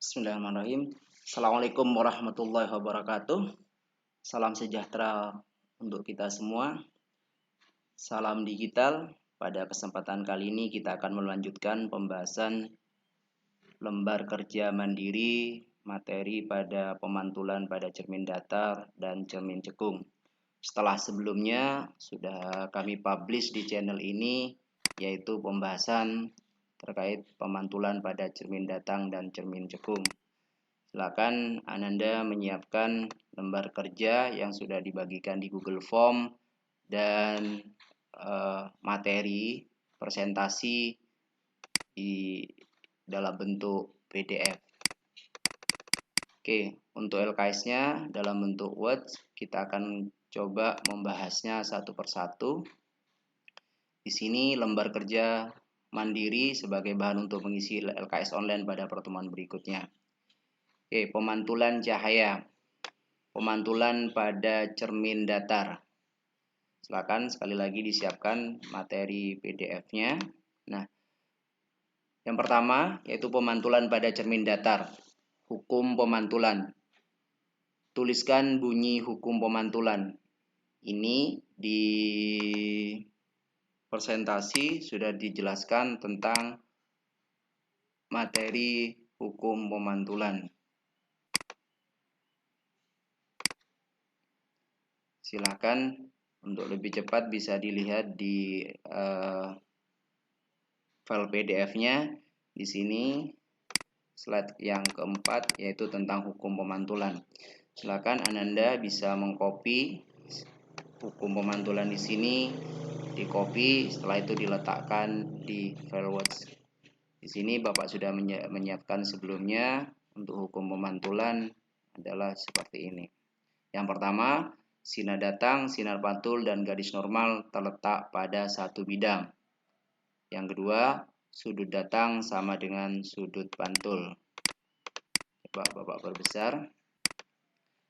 Bismillahirrahmanirrahim. Assalamualaikum warahmatullahi wabarakatuh. Salam sejahtera untuk kita semua. Salam digital. Pada kesempatan kali ini kita akan melanjutkan pembahasan lembar kerja mandiri, materi pada pemantulan pada cermin datar dan cermin cekung. Setelah sebelumnya sudah kami publish di channel ini, yaitu pembahasan terkait pemantulan pada cermin datang dan cermin cekung. Silakan Ananda menyiapkan lembar kerja yang sudah dibagikan di Google Form dan materi presentasi di dalam bentuk PDF. Oke, untuk LKS-nya dalam bentuk Word, kita akan coba membahasnya satu persatu. Di sini lembar kerja mandiri sebagai bahan untuk mengisi LKS online pada pertemuan berikutnya. Oke, pemantulan cahaya. Pemantulan pada cermin datar. Silakan sekali lagi disiapkan materi PDF-nya. Nah, yang pertama yaitu pemantulan pada cermin datar. Hukum pemantulan. Tuliskan bunyi hukum pemantulan. Ini di presentasi sudah dijelaskan tentang materi hukum pemantulan. Silakan untuk lebih cepat bisa dilihat di file PDF-nya. Di sini slide yang keempat yaitu tentang hukum pemantulan. Silakan Ananda bisa mengcopy hukum pemantulan di sini, di-copy, setelah itu diletakkan di file Word. Di sini Bapak sudah menyiapkan sebelumnya. Untuk hukum pemantulan adalah seperti ini. Yang pertama, sinar datang, sinar pantul, dan garis normal terletak pada satu bidang. Yang kedua, sudut datang sama dengan sudut pantul. Coba Bapak perbesar.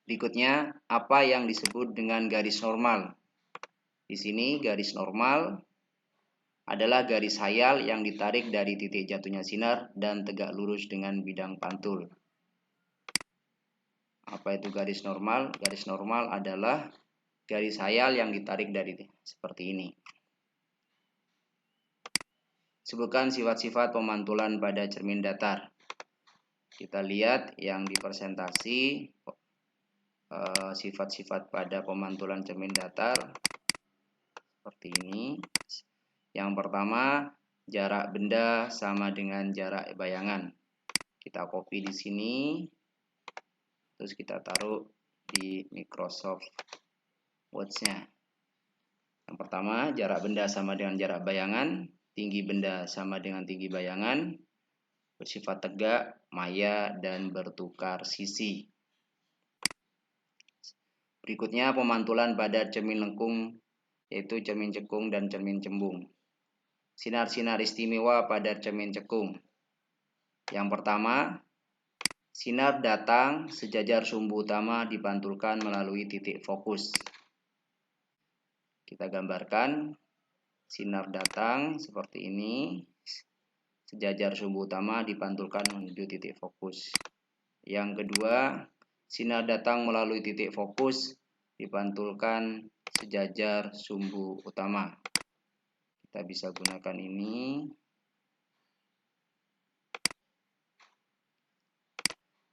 Berikutnya, apa yang disebut dengan garis normal? Di sini garis normal adalah garis hayal yang ditarik dari titik jatuhnya sinar dan tegak lurus dengan bidang pantul. Apa itu garis normal? Garis normal adalah garis hayal yang ditarik dari seperti ini. Sebutkan sifat-sifat pemantulan pada cermin datar. Kita lihat yang di presentasi sifat-sifat pada pemantulan cermin datar seperti ini. Yang pertama, jarak benda sama dengan jarak bayangan. Kita copy di sini. Terus kita taruh di Microsoft Word-nya. Yang pertama, jarak benda sama dengan jarak bayangan, tinggi benda sama dengan tinggi bayangan, bersifat tegak, maya, dan bertukar sisi. Berikutnya, pemantulan pada cermin lengkung, yaitu cermin cekung dan cermin cembung. Sinar-sinar istimewa pada cermin cekung. Yang pertama, sinar datang sejajar sumbu utama dipantulkan melalui titik fokus. Kita gambarkan sinar datang seperti ini. Sejajar sumbu utama dipantulkan menuju titik fokus. Yang kedua, sinar datang melalui titik fokus dipantulkan sejajar sumbu utama. Kita bisa gunakan ini.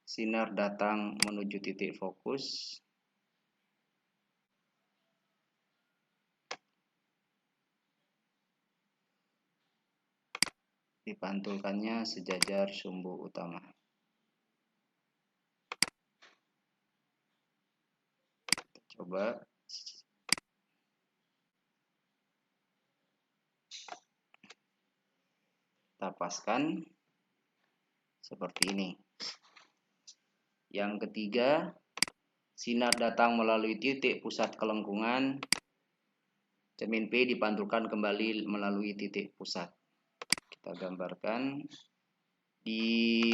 Sinar datang menuju titik fokus. Dipantulkannya sejajar sumbu utama. Kita coba. Kita paskan seperti ini. Yang ketiga, sinar datang melalui titik pusat kelengkungan. Cermin P dipantulkan kembali melalui titik pusat. Kita gambarkan di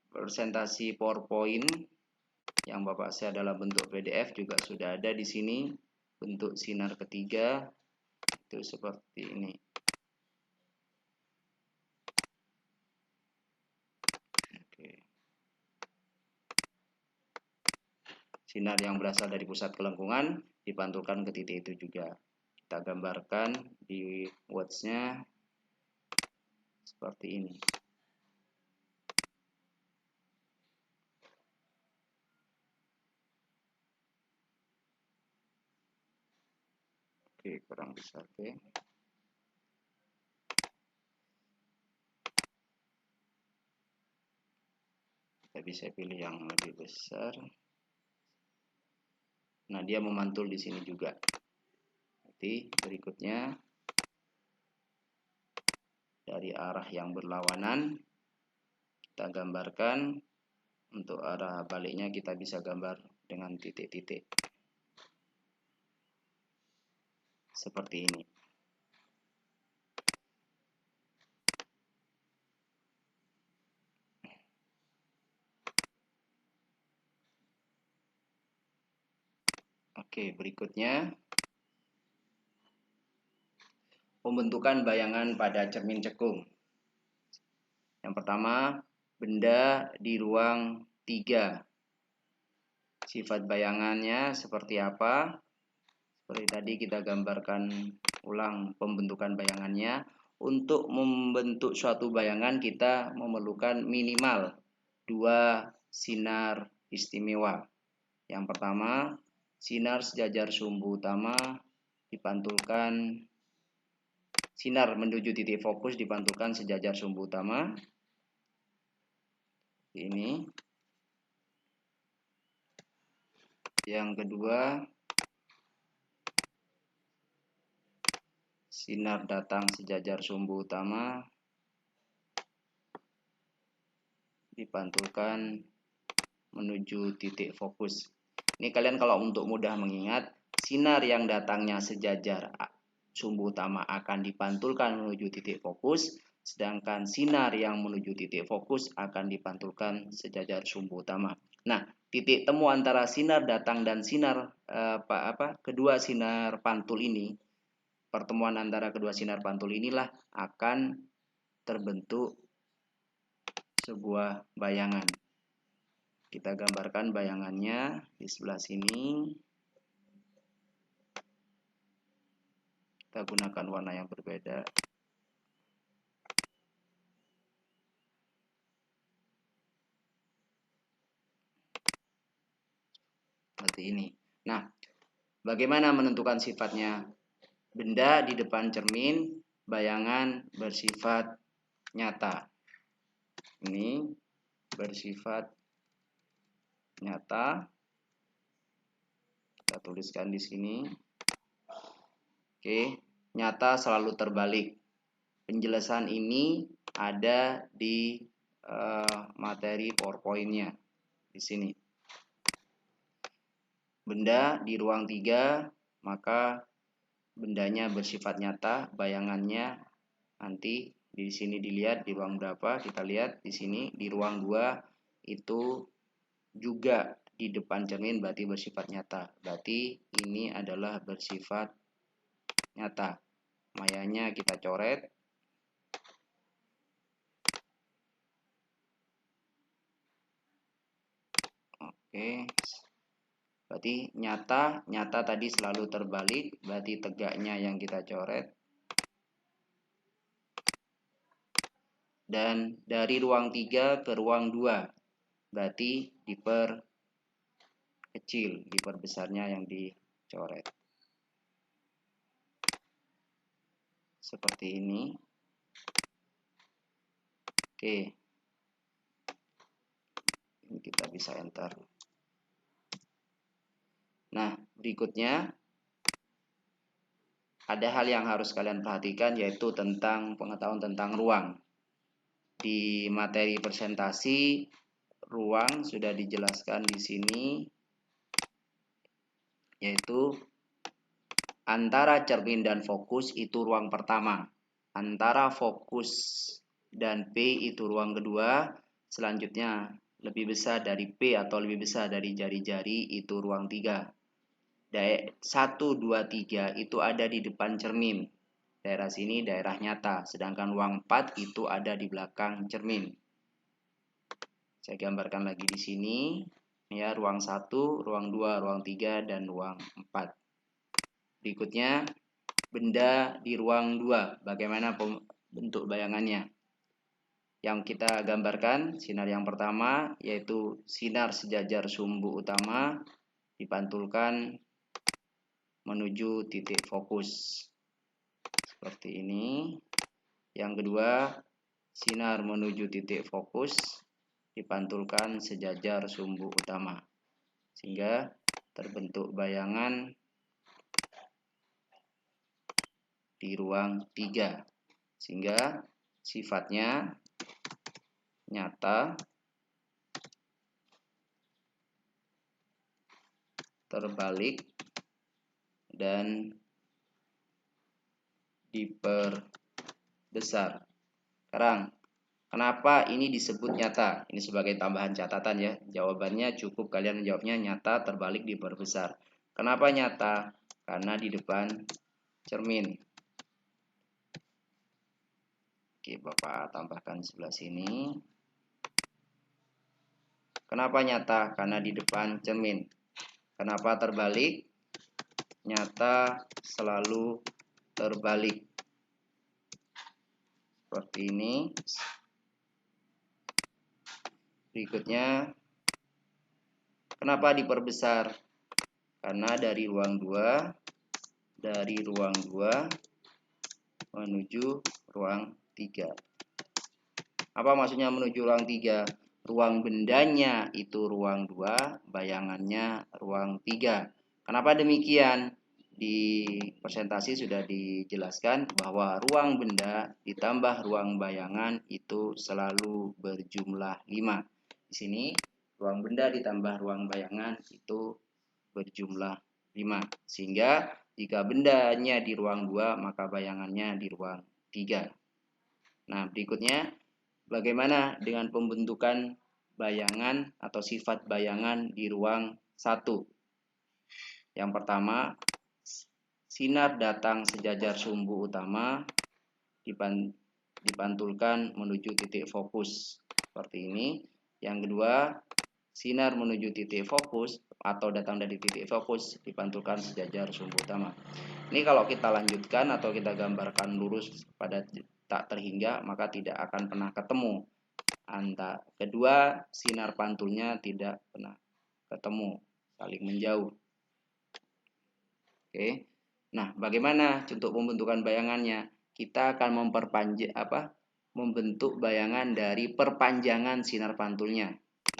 presentasi PowerPoint yang Bapak share dalam bentuk PDF juga sudah ada di sini bentuk sinar ketiga itu seperti ini. Oke. sinar yang berasal dari pusat kelengkungan dipantulkan ke titik itu juga. Kita gambarkan di watch-nya seperti ini. Oke, kurang besar. Oke. Kita bisa pilih yang lebih besar. Nah, dia memantul di sini juga. Nanti berikutnya dari arah yang berlawanan kita gambarkan. Untuk arah baliknya kita bisa gambar dengan titik-titik seperti ini. Oke, berikutnya pembentukan bayangan pada cermin cekung. Yang pertama, benda di ruang 3. Sifat bayangannya seperti apa? Seperti tadi kita gambarkan ulang pembentukan bayangannya. Untuk membentuk suatu bayangan kita memerlukan minimal 2 sinar istimewa. Yang pertama, sinar sejajar sumbu utama dipantulkan, sinar menuju titik fokus dipantulkan sejajar sumbu utama. Ini. Yang kedua, sinar datang sejajar sumbu utama dipantulkan menuju titik fokus. Ini kalian kalau untuk mudah mengingat, sinar yang datangnya sejajar sumbu utama akan dipantulkan menuju titik fokus, sedangkan sinar yang menuju titik fokus akan dipantulkan sejajar sumbu utama. Nah, titik temu antara sinar datang dan sinar kedua sinar pantul ini, pertemuan antara kedua sinar pantul inilah akan terbentuk sebuah bayangan. Kita gambarkan bayangannya di sebelah sini. Kita gunakan warna yang berbeda. Seperti ini. Nah, bagaimana menentukan sifatnya? Benda di depan cermin, bayangan bersifat nyata. Ini bersifat nyata. Kita tuliskan di sini. Oke, nyata selalu terbalik. Penjelasan ini ada di materi PowerPoint-nya di sini. Benda di ruang 3, maka bendanya bersifat nyata, bayangannya nanti di sini dilihat di ruang berapa, kita lihat di sini di ruang 2 itu juga di depan cermin berarti bersifat nyata. Berarti ini adalah bersifat nyata. Mayanya kita coret. Oke. Berarti nyata tadi selalu terbalik, berarti tegaknya yang kita coret. Dan dari ruang 3 ke ruang 2, berarti diperkecil, diperbesarnya yang dicoret. Seperti ini. Oke. Ini kita bisa enter. Nah, berikutnya ada hal yang harus kalian perhatikan, yaitu tentang pengetahuan tentang ruang. Di materi presentasi, ruang sudah dijelaskan di sini, yaitu antara cermin dan fokus itu ruang pertama. Antara fokus dan P itu ruang kedua. Selanjutnya lebih besar dari P atau lebih besar dari jari-jari itu ruang 3. 1, 2, 3 itu ada di depan cermin. Daerah sini daerah nyata. Sedangkan ruang 4 itu ada di belakang cermin. Saya gambarkan lagi di sini. ya, ruang 1, ruang 2, ruang 3, dan ruang 4. Berikutnya, benda di ruang 2. Bagaimana bentuk bayangannya? Yang kita gambarkan, sinar yang pertama, yaitu sinar sejajar sumbu utama dipantulkan menuju titik fokus. Seperti ini. Yang kedua, sinar menuju titik fokus dipantulkan sejajar sumbu utama. Sehingga terbentuk bayangan di ruang 3. Sehingga sifatnya nyata, terbalik, dan diperbesar. Sekarang, kenapa ini disebut nyata? Ini sebagai tambahan catatan ya. Jawabannya cukup kalian menjawabnya nyata, terbalik, diperbesar. Kenapa nyata? Karena di depan cermin. Oke, Bapak tambahkan sebelah sini. Kenapa nyata? Karena di depan cermin. Kenapa terbalik? Nyata selalu terbalik. Seperti ini. Berikutnya, kenapa diperbesar? Karena dari ruang 2 menuju ruang 3. Apa maksudnya menuju ruang 3? Ruang bendanya itu ruang 2, bayangannya ruang 3. Kenapa demikian? Di presentasi sudah dijelaskan bahwa ruang benda ditambah ruang bayangan itu selalu berjumlah 5. Di sini ruang benda ditambah ruang bayangan itu berjumlah 5. Sehingga jika bendanya di ruang 2, maka bayangannya di ruang 3. Nah, berikutnya, bagaimana dengan pembentukan bayangan atau sifat bayangan di ruang 1? Yang pertama, sinar datang sejajar sumbu utama dipantulkan menuju titik fokus. Seperti ini. Yang kedua, sinar menuju titik fokus atau datang dari titik fokus dipantulkan sejajar sumbu utama. Ini kalau kita lanjutkan atau kita gambarkan lurus pada tak terhingga, maka tidak akan pernah ketemu. Antara kedua sinar pantulnya tidak pernah ketemu, saling menjauh. Oke. Nah, bagaimana untuk pembentukan bayangannya? Kita akan membentuk bayangan dari perpanjangan sinar pantulnya.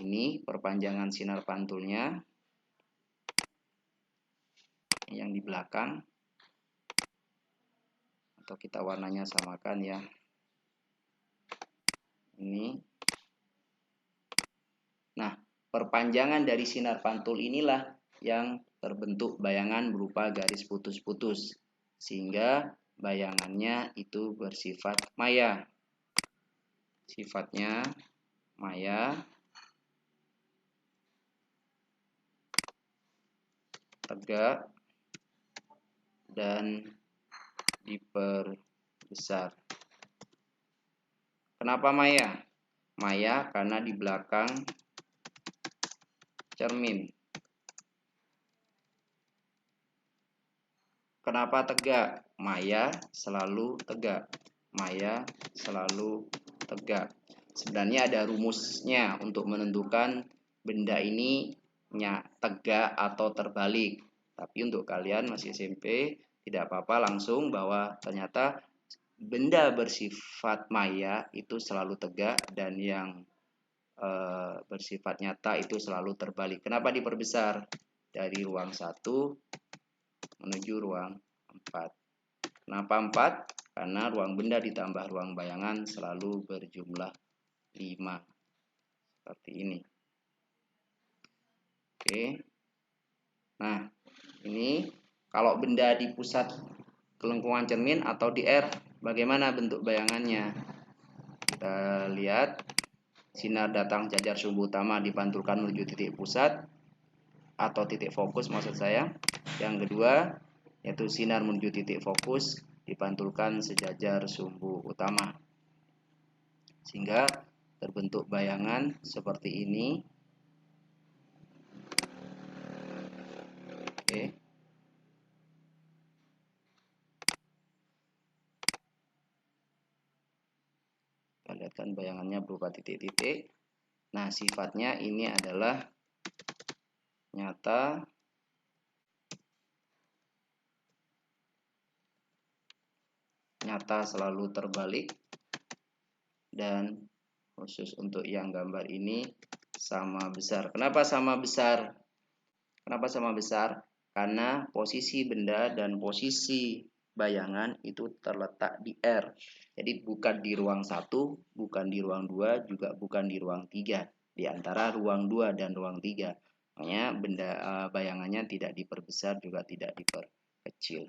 Ini perpanjangan sinar pantulnya yang di belakang, atau kita warnanya samakan ya. Ini. Nah, perpanjangan dari sinar pantul inilah yang terbentuk bayangan berupa garis putus-putus, sehingga bayangannya itu bersifat maya. Sifatnya maya, tegak, dan diperbesar. Kenapa maya? Maya karena di belakang cermin. Kenapa tegak? Maya selalu tegak. Maya selalu tegak. Sebenarnya ada rumusnya untuk menentukan benda ini tegak atau terbalik. Tapi untuk kalian masih SMP, tidak apa-apa langsung bahwa ternyata benda bersifat maya itu selalu tegak dan yang bersifat nyata itu selalu terbalik. Kenapa diperbesar? Dari ruang 1 menuju ruang 4. Kenapa 4? Karena ruang benda ditambah ruang bayangan selalu berjumlah 5. Seperti ini. Oke. Nah, ini kalau benda di pusat kelengkungan cermin atau di R, bagaimana bentuk bayangannya? Kita lihat, sinar datang jajar sumbu utama dipantulkan menuju titik pusat atau titik fokus maksud saya. Yang kedua, yaitu sinar menuju titik fokus dipantulkan sejajar sumbu utama. Sehingga terbentuk bayangan seperti ini. Oke. Kita lihatkan bayangannya berupa titik-titik. Nah, sifatnya ini adalah nyata, selalu terbalik, dan khusus untuk yang gambar ini sama besar. Kenapa sama besar? Karena posisi benda dan posisi bayangan itu terletak di R. Jadi bukan di ruang 1, bukan di ruang 2, juga bukan di ruang 3. Di antara ruang 2 dan ruang 3. Makanya bayangannya tidak diperbesar juga tidak diperkecil.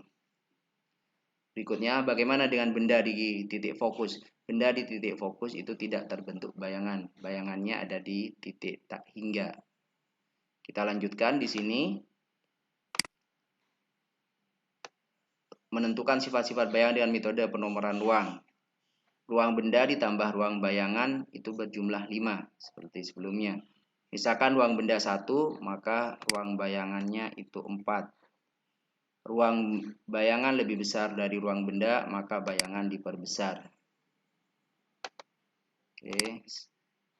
Berikutnya, bagaimana dengan benda di titik fokus? Benda di titik fokus itu tidak terbentuk bayangan. Bayangannya ada di titik tak hingga. Kita lanjutkan di sini. Menentukan sifat-sifat bayangan dengan metode penomoran ruang. Ruang benda ditambah ruang bayangan itu berjumlah 5 seperti sebelumnya. Misalkan ruang benda 1, maka ruang bayangannya itu 4. Ruang bayangan lebih besar dari ruang benda, maka bayangan diperbesar. Oke,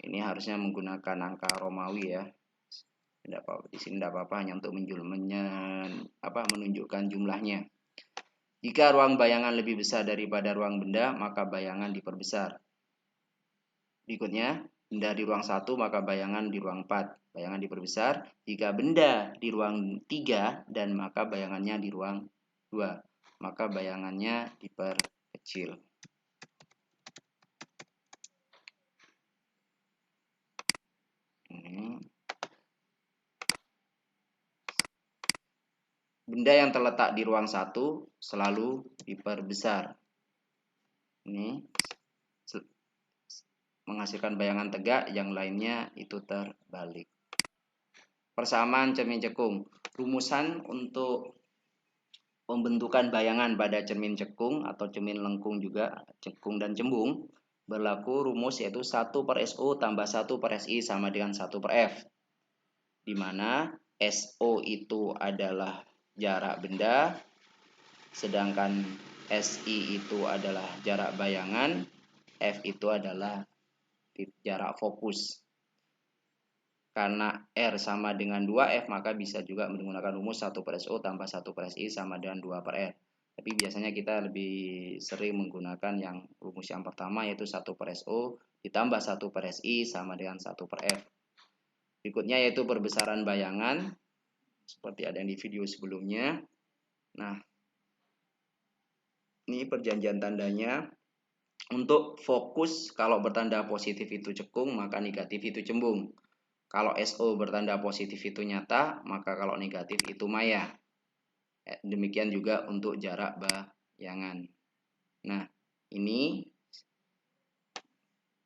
ini harusnya menggunakan angka Romawi ya. Di sini tidak apa-apa, hanya untuk menunjukkan jumlahnya. Jika ruang bayangan lebih besar daripada ruang benda, maka bayangan diperbesar. Berikutnya, benda di ruang 1, maka bayangan di ruang 4. Bayangan diperbesar. Jika benda di ruang 3, dan maka bayangannya di ruang 2. Maka bayangannya diperkecil. Benda yang terletak di ruang 1 selalu diperbesar. Ini menghasilkan bayangan tegak, yang lainnya itu terbalik. Persamaan cermin cekung. Rumusan untuk pembentukan bayangan pada cermin cekung atau cermin lengkung juga, cekung dan cembung, berlaku rumus yaitu 1/SO tambah 1/SI sama dengan 1/F. Di mana SO itu adalah jarak benda, sedangkan SI itu adalah jarak bayangan, F itu adalah jarak fokus. Karena R sama dengan 2F, maka bisa juga menggunakan rumus 1/SO tambah 1/SI sama dengan 2/R. Tapi biasanya kita lebih sering menggunakan yang rumus yang pertama, yaitu 1/SO ditambah 1/SI sama dengan 1/F. Berikutnya yaitu perbesaran bayangan, seperti ada yang di video sebelumnya. Nah, ini perjanjian tandanya. Untuk fokus, kalau bertanda positif itu cekung, maka negatif itu cembung. Kalau SO bertanda positif itu nyata, maka kalau negatif itu maya. Demikian juga untuk jarak bayangan. Nah, ini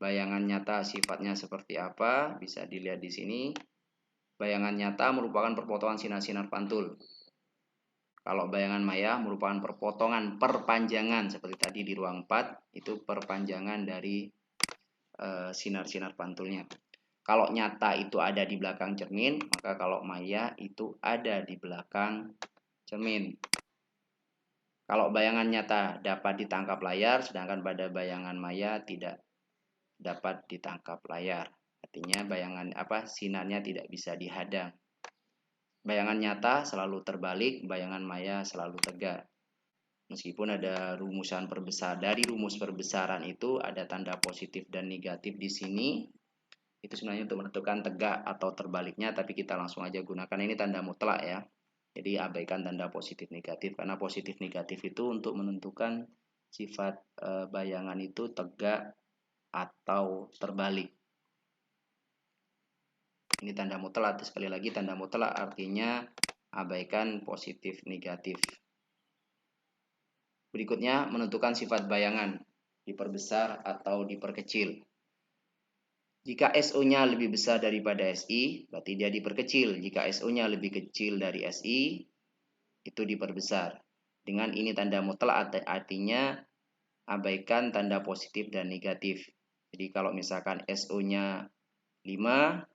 bayangan nyata sifatnya seperti apa? Bisa dilihat di sini. Bayangan nyata merupakan perpotongan sinar-sinar pantul. Kalau bayangan maya merupakan perpanjangan seperti tadi di ruang 4, itu perpanjangan dari sinar-sinar pantulnya. Kalau nyata itu ada di belakang cermin, maka kalau maya itu ada di belakang cermin. Kalau bayangan nyata dapat ditangkap layar, sedangkan pada bayangan maya tidak dapat ditangkap layar. Artinya sinarnya tidak bisa dihadang. Bayangan nyata selalu terbalik, bayangan maya selalu tegak. Meskipun ada rumusan perbesar, dari rumus perbesaran itu ada tanda positif dan negatif di sini. Itu sebenarnya untuk menentukan tegak atau terbaliknya, tapi kita langsung aja gunakan ini tanda mutlak ya. Jadi abaikan tanda positif negatif, karena positif negatif itu untuk menentukan sifat bayangan itu tegak atau terbalik. Ini tanda mutlak. Sekali lagi, tanda mutlak artinya abaikan positif negatif. Berikutnya, menentukan sifat bayangan, diperbesar atau diperkecil. Jika SO-nya lebih besar daripada SI, berarti dia diperkecil. Jika SO-nya lebih kecil dari SI, itu diperbesar. Dengan ini tanda mutlak artinya abaikan tanda positif dan negatif. Jadi kalau misalkan SO-nya 5,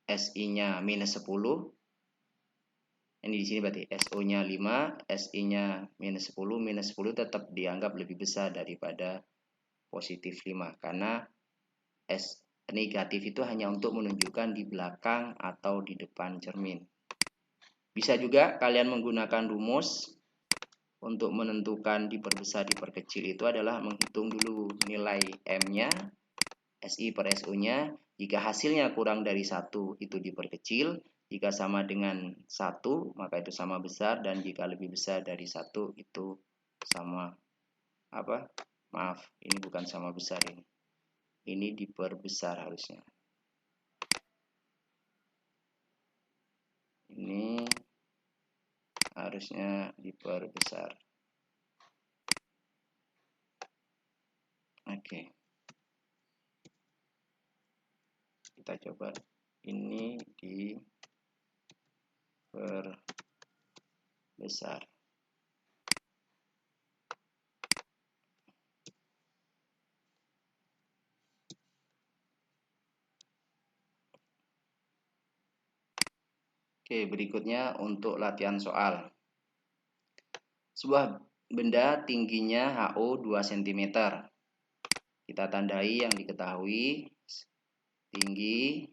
SI-nya -10, Ini di sini berarti SO-nya 5, SI-nya minus 10, minus 10 tetap dianggap lebih besar daripada positif 5. Karena S negatif itu hanya untuk menunjukkan di belakang atau di depan cermin. Bisa juga kalian menggunakan rumus untuk menentukan diperbesar, diperkecil itu adalah menghitung dulu nilai M-nya, SI per SO-nya. Jika hasilnya kurang dari 1 itu diperkecil, jika sama dengan 1 maka itu sama besar, dan jika lebih besar dari 1 itu sama maaf, ini bukan sama besar, ini diperbesar harusnya. Ini harusnya diperbesar. Oke. Kita coba ini diperbesar. Oke, berikutnya untuk latihan soal. Sebuah benda tingginya HO 2 cm. Kita tandai yang diketahui tinggi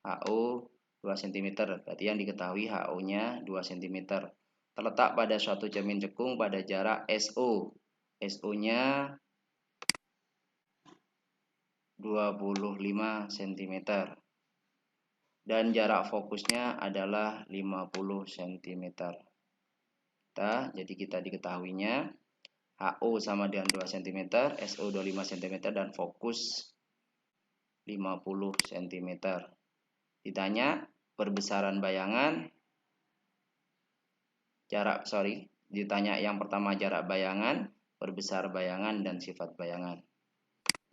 HO 2 cm. Berarti yang diketahui HO-nya 2 cm. Terletak pada suatu cermin cekung pada jarak SO. SO-nya 25 cm. Dan jarak fokusnya adalah 50 cm. Jadi kita diketahuinya HO sama dengan 2 cm, SO 25 cm, dan fokus 50 cm. Ditanya perbesaran bayangan, ditanya yang pertama jarak bayangan, perbesar bayangan, dan sifat bayangan.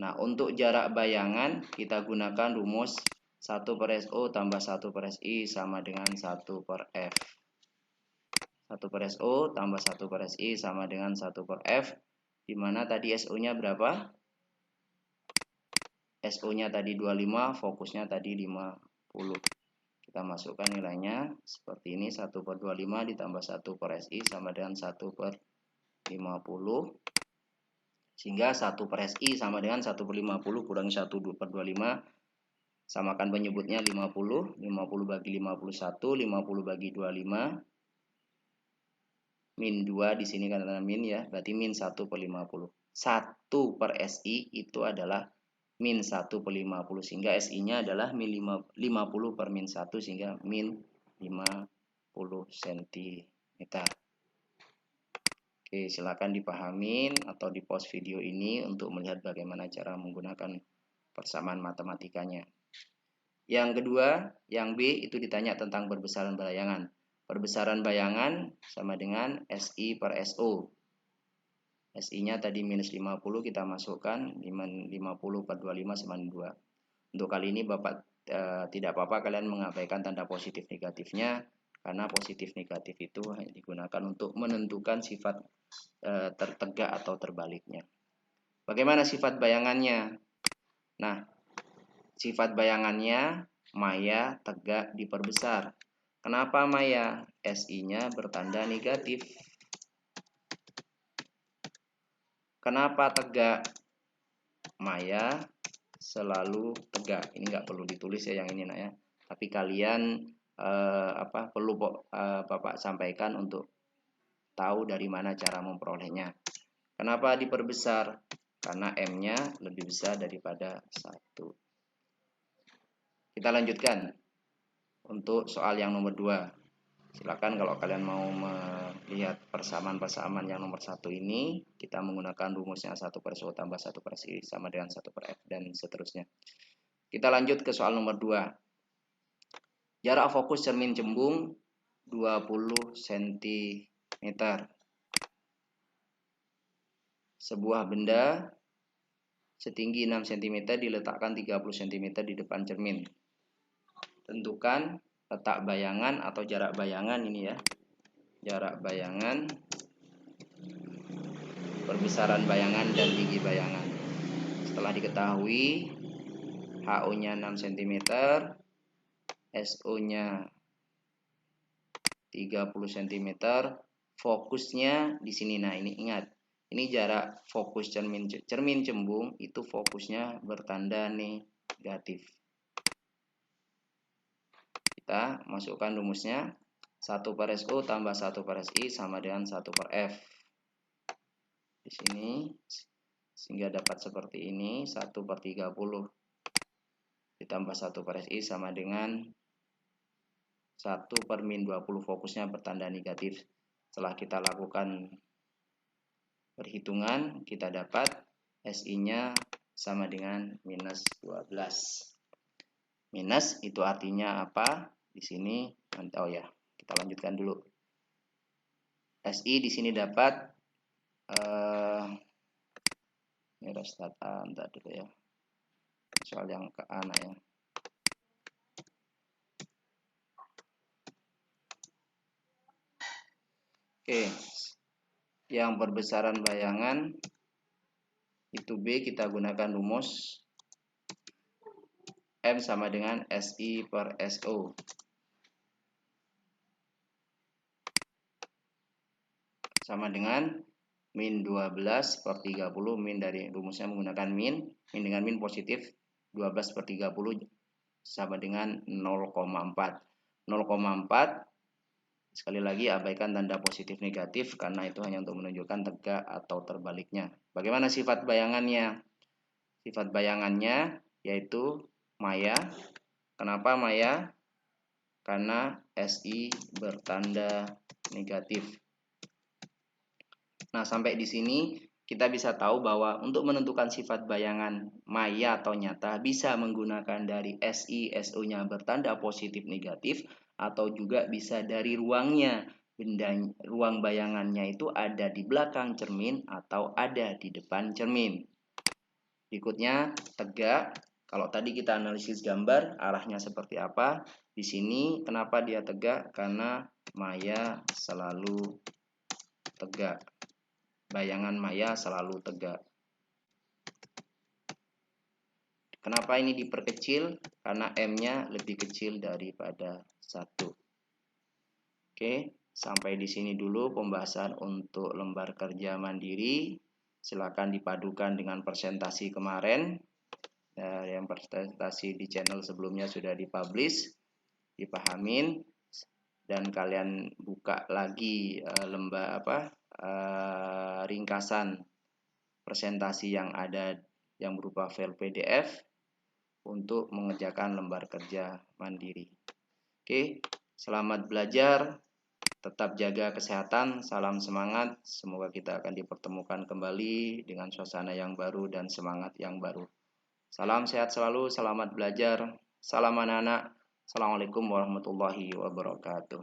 Nah, untuk jarak bayangan kita gunakan rumus 1 per SO tambah 1 per SI sama dengan 1 per F. 1 per SO tambah 1 per SI sama dengan 1 per F. Dimana tadi SO-nya berapa? SO-nya tadi 25, fokusnya tadi 50. Kita masukkan nilainya seperti ini, 1 per 25 ditambah 1 per SI sama dengan 1 per 50. Sehingga 1 per SI sama dengan 1 per 50 kurang 1 per 25. Samakan penyebutnya 50. 50 bagi 51, 50 bagi 25. Min 2 di sini karena min ya, berarti min 1 per 50. 1 per SI itu adalah min 1 per 50, sehingga SI-nya adalah min 50 per min 1, sehingga min 50 cm. Oke, silakan dipahamin atau di pause video ini untuk melihat bagaimana cara menggunakan persamaan matematikanya. Yang kedua, yang B itu ditanya tentang perbesaran bayangan. Perbesaran bayangan sama dengan SI per SO. SI-nya tadi minus 50, kita masukkan 50 per 25 sama 2. Untuk kali ini Bapak tidak apa-apa kalian mengabaikan tanda positif negatifnya, karena positif negatif itu digunakan untuk menentukan sifat tertegak atau terbaliknya. Bagaimana sifat bayangannya? Nah, sifat bayangannya maya, tegak, diperbesar. Kenapa maya? SI-nya bertanda negatif. Kenapa tegak? Maya selalu tegak. Ini nggak perlu ditulis ya yang ini nak ya. Tapi kalian perlu Bapak sampaikan untuk tahu dari mana cara memperolehnya. Kenapa diperbesar? Karena M-nya lebih besar daripada 1. Kita lanjutkan untuk soal yang nomor 2. Silakan kalau kalian mau melihat persamaan-persamaan yang nomor 1 ini, kita menggunakan rumusnya 1 per SO tambah 1 per SI sama dengan 1 per F dan seterusnya. Kita lanjut ke soal nomor 2. Jarak fokus cermin cembung 20 cm. Sebuah benda setinggi 6 cm diletakkan 30 cm di depan cermin. Tentukan letak bayangan atau jarak bayangan ini ya. Jarak bayangan, perbesaran bayangan, dan tinggi bayangan. Setelah diketahui HO-nya 6 cm, SO-nya 30 cm. Fokusnya di sini. Nah, ini ingat. Ini jarak fokus cermin cembung itu fokusnya bertanda negatif. Kita masukkan rumusnya. 1/SO tambah 1/SI sama dengan 1/F. Di sini sehingga dapat seperti ini, 1/30 ditambah 1/SI sama dengan 1/-20, fokusnya bertanda negatif. Setelah kita lakukan perhitungan, kita dapat SI-nya sama dengan minus 12. Minus itu artinya apa? Di sini, oh ya, kita lanjutkan dulu. SI di sini dapat ini restart entar dulu ya. Soal yang ke ana ya. Oke. Yang perbesaran bayangan itu B, kita gunakan rumus M sama dengan SI/SO. Sama dengan min 12/30, min dari rumusnya menggunakan min dengan min positif 12/30 sama dengan 0,4. 0,4 sekali lagi abaikan tanda positif negatif karena itu hanya untuk menunjukkan tegak atau terbaliknya. Bagaimana sifat bayangannya? Sifat bayangannya yaitu maya. Kenapa maya? Karena SI bertanda negatif. Nah, sampai di sini kita bisa tahu bahwa untuk menentukan sifat bayangan maya atau nyata bisa menggunakan dari SI, SO-nya bertanda positif negatif atau juga bisa dari ruangnya. Ruang bayangannya itu ada di belakang cermin atau ada di depan cermin. Berikutnya tegak. Kalau tadi kita analisis gambar arahnya seperti apa? Di sini kenapa dia tegak? Karena maya selalu tegak. Bayangan maya selalu tegak. Kenapa ini diperkecil? Karena M-nya lebih kecil daripada 1. Oke, sampai di sini dulu pembahasan untuk lembar kerja mandiri. Silakan dipadukan dengan presentasi kemarin. Yang presentasi di channel sebelumnya sudah dipublish, dipahamin, dan kalian buka lagi ringkasan presentasi yang ada yang berupa file PDF untuk mengerjakan lembar kerja mandiri. Oke, selamat belajar, tetap jaga kesehatan, salam semangat, semoga kita akan dipertemukan kembali dengan suasana yang baru dan semangat yang baru. Salam sehat selalu, selamat belajar, salam anak-anak, assalamualaikum warahmatullahi wabarakatuh.